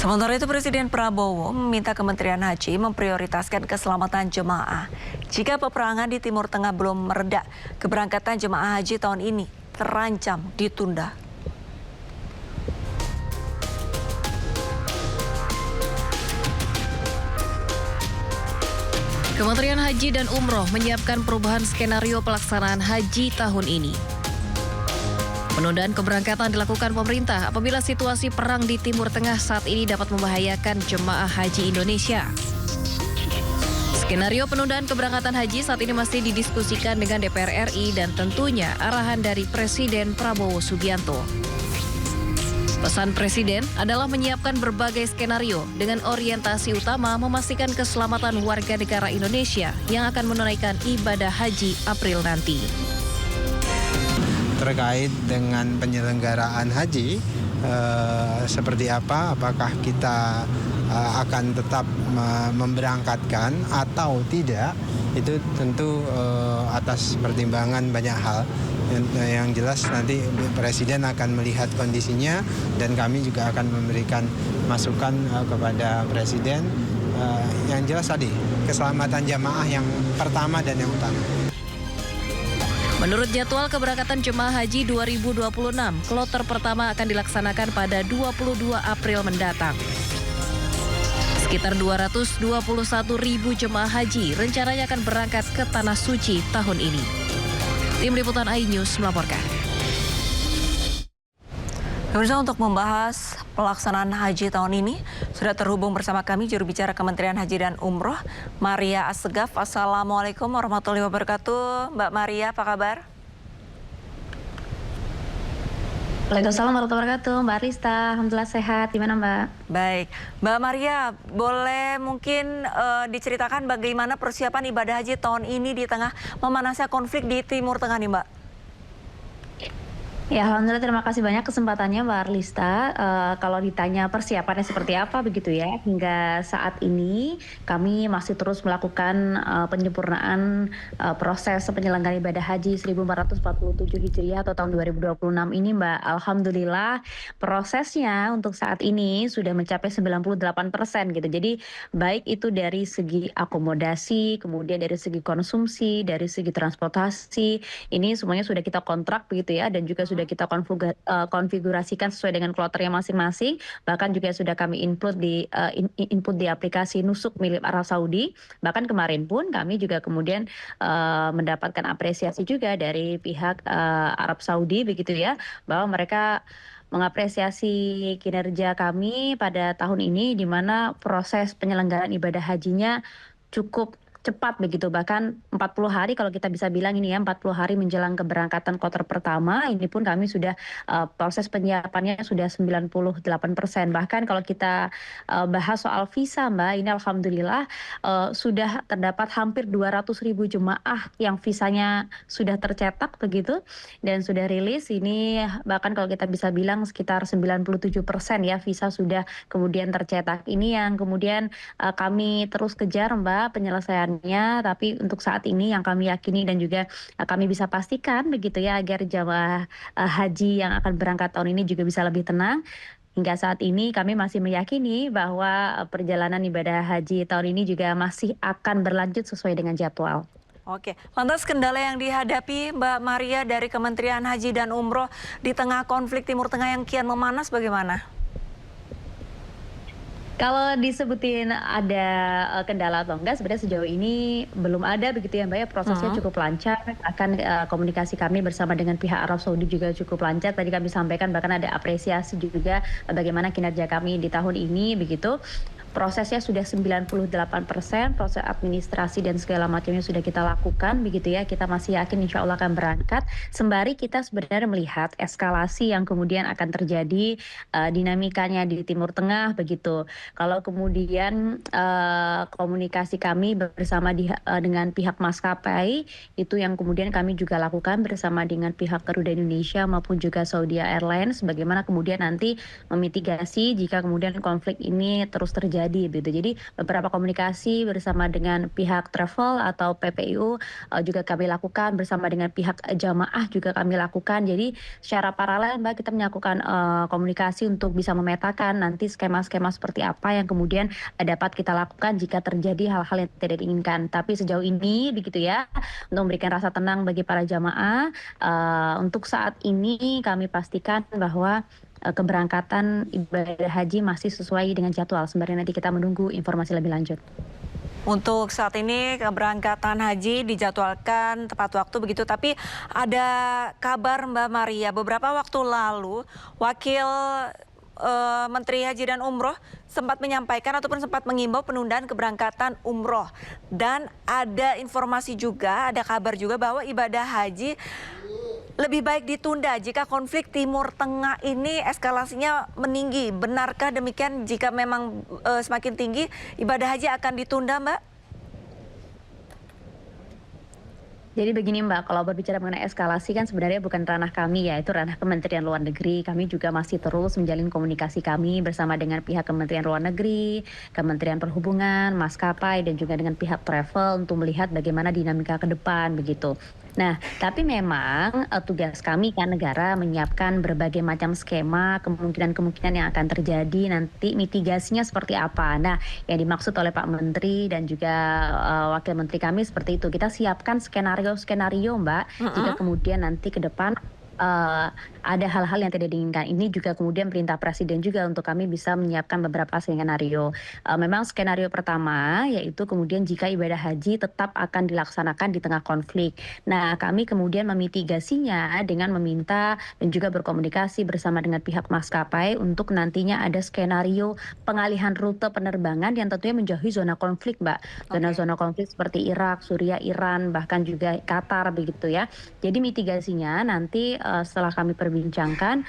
Sementara itu Presiden Prabowo meminta Kementerian Haji memprioritaskan keselamatan jemaah. Jika peperangan di Timur Tengah belum mereda, keberangkatan jemaah haji tahun ini terancam ditunda. Kementerian Haji dan Umroh menyiapkan perubahan skenario pelaksanaan haji tahun ini. Penundaan keberangkatan dilakukan pemerintah apabila situasi perang di Timur Tengah saat ini dapat membahayakan jemaah haji Indonesia. Skenario penundaan keberangkatan haji saat ini masih didiskusikan dengan DPR RI dan tentunya arahan dari Presiden Prabowo Subianto. Pesan Presiden adalah menyiapkan berbagai skenario dengan orientasi utama memastikan keselamatan warga negara Indonesia yang akan menunaikan ibadah haji April nanti. Terkait dengan penyelenggaraan haji, seperti apa, apakah kita akan tetap memberangkatkan atau tidak, itu tentu atas pertimbangan banyak hal. Yang jelas nanti Presiden akan melihat kondisinya dan kami juga akan memberikan masukan kepada Presiden. Yang jelas tadi, keselamatan jamaah yang pertama dan yang utama. Menurut jadwal keberangkatan jemaah haji 2026, kloter pertama akan dilaksanakan pada 22 April mendatang. Sekitar 221.000 jemaah haji rencananya akan berangkat ke Tanah Suci tahun ini. Tim Liputan iNews melaporkan. Pemirsa, untuk membahas pelaksanaan haji tahun ini, sudah terhubung bersama kami juru bicara Kementerian Haji dan Umroh, Maria Assegaf. Assalamualaikum warahmatullahi wabarakatuh. Mbak Maria, apa kabar? Waalaikumsalam warahmatullahi wabarakatuh. Mbak Arista, alhamdulillah sehat. Gimana Mbak? Baik. Mbak Maria, boleh mungkin diceritakan bagaimana persiapan ibadah haji tahun ini di tengah memanasnya konflik di Timur Tengah nih, Mbak? Ya, alhamdulillah terima kasih banyak kesempatannya Mbak Arlista. Kalau ditanya persiapannya seperti apa begitu ya, hingga saat ini kami masih terus melakukan penyempurnaan proses penyelenggaraan ibadah haji 1447 Hijriah atau tahun 2026 ini Mbak. Alhamdulillah prosesnya untuk saat ini sudah mencapai 98% gitu. Jadi baik itu dari segi akomodasi, kemudian dari segi konsumsi, dari segi transportasi, ini semuanya sudah kita kontrak begitu ya, dan juga sudah kita konfigurasikan sesuai dengan kloternya masing-masing. Bahkan juga sudah kami input di aplikasi Nusuk milik Arab Saudi. Bahkan kemarin pun kami juga kemudian mendapatkan apresiasi juga dari pihak Arab Saudi begitu ya, bahwa mereka mengapresiasi kinerja kami pada tahun ini, di mana proses penyelenggaraan ibadah hajinya cukup cepat begitu, bahkan 40 hari kalau kita bisa bilang ini ya, 40 hari menjelang keberangkatan kloter pertama, ini pun kami sudah proses penyiapannya sudah 98%. Bahkan kalau kita bahas soal visa Mbak, ini alhamdulillah sudah terdapat hampir 200.000 jemaah yang visanya sudah tercetak begitu dan sudah rilis. Ini bahkan kalau kita bisa bilang sekitar 97% ya visa sudah kemudian tercetak. Ini yang kemudian kami terus kejar Mbak penyelesaian. Tapi untuk saat ini yang kami yakini dan juga kami bisa pastikan begitu ya, agar jamaah haji yang akan berangkat tahun ini juga bisa lebih tenang. Hingga saat ini kami masih meyakini bahwa perjalanan ibadah haji tahun ini juga masih akan berlanjut sesuai dengan jadwal. Oke, lantas kendala yang dihadapi Mbak Maria dari Kementerian Haji dan Umroh di tengah konflik Timur Tengah yang kian memanas bagaimana? Kalau disebutin ada kendala atau enggak, sebenarnya sejauh ini belum ada begitu ya Mbak ya, prosesnya cukup lancar. Bahkan komunikasi kami bersama dengan pihak Arab Saudi juga cukup lancar. Tadi kami sampaikan bahkan ada apresiasi juga bagaimana kinerja kami di tahun ini begitu. Prosesnya sudah 98%, proses administrasi dan segala macamnya sudah kita lakukan begitu ya. Kita masih yakin insya Allah akan berangkat. Sembari kita sebenarnya melihat eskalasi yang kemudian akan terjadi, dinamikanya di Timur Tengah begitu. Kalau kemudian komunikasi kami bersama dengan pihak maskapai, itu yang kemudian kami juga lakukan bersama dengan pihak Garuda Indonesia maupun juga Saudi Airlines, bagaimana kemudian nanti memitigasi jika kemudian konflik ini terus terjadi terjadi begitu. Jadi beberapa komunikasi bersama dengan pihak travel atau PPIU juga kami lakukan, bersama dengan pihak jamaah juga kami lakukan. Jadi secara paralel Mbak, kita melakukan komunikasi untuk bisa memetakan nanti skema-skema seperti apa yang kemudian dapat kita lakukan jika terjadi hal-hal yang tidak diinginkan. Tapi sejauh ini begitu ya, untuk memberikan rasa tenang bagi para jamaah, untuk saat ini kami pastikan bahwa keberangkatan ibadah haji masih sesuai dengan jadwal. Sembari nanti kita menunggu informasi lebih lanjut. Untuk saat ini keberangkatan haji dijadwalkan tepat waktu begitu, tapi ada kabar Mbak Maria beberapa waktu lalu Wakil Menteri Haji dan Umroh sempat menyampaikan ataupun sempat mengimbau penundaan keberangkatan umroh, dan ada informasi juga, ada kabar juga bahwa ibadah haji lebih baik ditunda jika konflik Timur Tengah ini eskalasinya meninggi. Benarkah demikian? Jika memang semakin tinggi, ibadah haji akan ditunda, Mbak? Jadi begini Mbak, kalau berbicara mengenai eskalasi kan sebenarnya bukan ranah kami ya, itu ranah Kementerian Luar Negeri. Kami juga masih terus menjalin komunikasi kami bersama dengan pihak Kementerian Luar Negeri, Kementerian Perhubungan, maskapai, dan juga dengan pihak travel untuk melihat bagaimana dinamika ke depan begitu. Nah, tapi memang tugas kami kan negara menyiapkan berbagai macam skema kemungkinan-kemungkinan yang akan terjadi, nanti mitigasinya seperti apa. Nah, yang dimaksud oleh Pak Menteri dan juga Wakil Menteri kami seperti itu. Kita siapkan skenario Mbak, jika kemudian nanti ke depan ada hal-hal yang tidak diinginkan. Ini juga kemudian perintah Presiden juga untuk kami bisa menyiapkan beberapa skenario. Memang skenario pertama yaitu kemudian jika ibadah haji tetap akan dilaksanakan di tengah konflik. Nah, kami kemudian memitigasinya dengan meminta dan juga berkomunikasi bersama dengan pihak maskapai untuk nantinya ada skenario pengalihan rute penerbangan yang tentunya menjauhi zona konflik, Mbak. Zona-zona konflik seperti Irak, Suriah, Iran, bahkan juga Qatar begitu ya. Jadi mitigasinya nanti setelah kami perbincangkan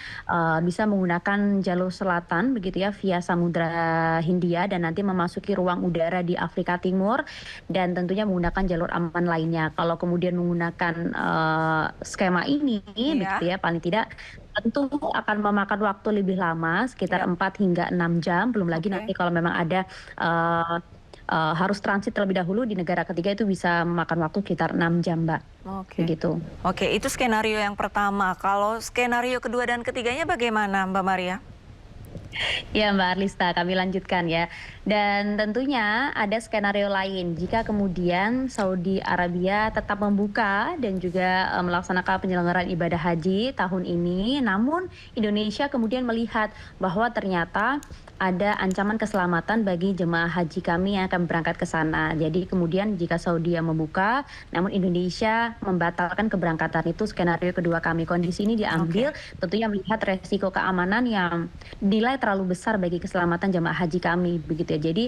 bisa menggunakan jalur selatan begitu ya, via Samudra Hindia dan nanti memasuki ruang udara di Afrika Timur, dan tentunya menggunakan jalur aman lainnya. Kalau kemudian menggunakan skema ini begitu ya, paling tidak tentu akan memakan waktu lebih lama sekitar 4 hingga 6 jam. Belum lagi nanti kalau memang ada harus transit terlebih dahulu di negara ketiga, itu bisa memakan waktu sekitar 6 jam, Mbak. Begitu. Oke, itu skenario yang pertama. Kalau skenario kedua dan ketiganya bagaimana, Mbak Maria? Ya Mbak Arlista, kami lanjutkan ya. Dan tentunya ada skenario lain jika kemudian Saudi Arabia tetap membuka dan juga melaksanakan penyelenggaraan ibadah haji tahun ini, namun Indonesia kemudian melihat bahwa ternyata ada ancaman keselamatan bagi jemaah haji kami yang akan berangkat ke sana. Jadi kemudian jika Saudi membuka, namun Indonesia membatalkan keberangkatan, itu skenario kedua kami. Kondisi ini diambil tentunya melihat resiko keamanan yang nilai terlalu besar bagi keselamatan jemaah haji kami begitu ya. Jadi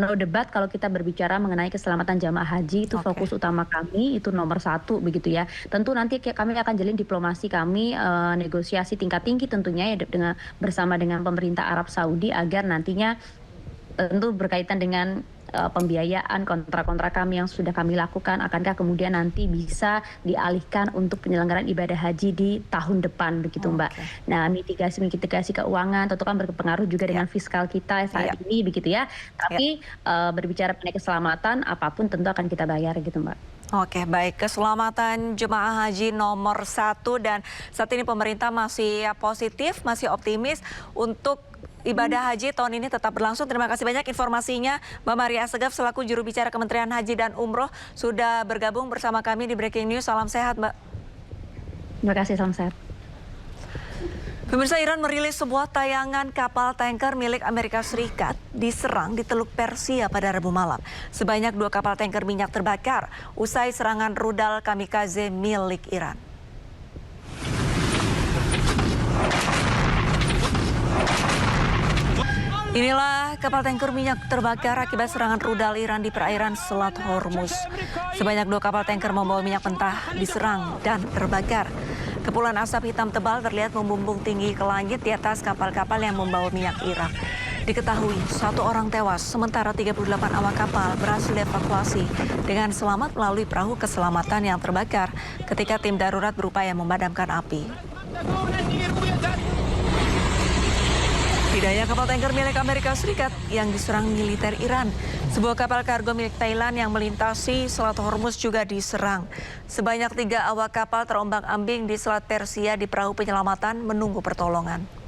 no debat kalau kita berbicara mengenai keselamatan jemaah haji, itu fokus utama kami, itu nomor 1 begitu ya. Tentu nanti kami akan jalin diplomasi kami, negosiasi tingkat tinggi tentunya ya bersama dengan pemerintah Arab Saudi agar nantinya tentu berkaitan dengan pembiayaan kontrak-kontrak kami yang sudah kami lakukan, akankah kemudian nanti bisa dialihkan untuk penyelenggaraan ibadah haji di tahun depan begitu Mbak. Nah, mitigasi keuangan tentu kan berpengaruh juga dengan fiskal kita saat ini begitu ya. Tapi berbicara mengenai keselamatan, apapun tentu akan kita bayar gitu Mbak. Oke, baik. Keselamatan jemaah haji nomor 1, dan saat ini pemerintah masih positif, masih optimis untuk ibadah haji tahun ini tetap berlangsung. Terima kasih banyak informasinya Mbak Maria Assegaf selaku juru bicara Kementerian Haji dan Umroh sudah bergabung bersama kami di Breaking News. Salam sehat Mbak. Terima kasih, salam sehat. Pemirsa, Iran merilis sebuah tayangan kapal tanker milik Amerika Serikat diserang di Teluk Persia pada Rabu malam. Sebanyak 2 kapal tanker minyak terbakar usai serangan rudal kamikaze milik Iran. Inilah kapal tanker minyak terbakar akibat serangan rudal Iran di perairan Selat Hormuz. Sebanyak 2 kapal tanker membawa minyak mentah diserang dan terbakar. Kepulan asap hitam tebal terlihat membumbung tinggi ke langit di atas kapal-kapal yang membawa minyak Irak. Diketahui 1 orang tewas, sementara 38 awak kapal berhasil dievakuasi dengan selamat melalui perahu keselamatan yang terbakar ketika tim darurat berupaya memadamkan api. Daya kapal tanker milik Amerika Serikat yang diserang militer Iran. Sebuah kapal kargo milik Thailand yang melintasi Selat Hormuz juga diserang. Sebanyak 3 awak kapal terombang-ambing di Selat Persia di perahu penyelamatan menunggu pertolongan.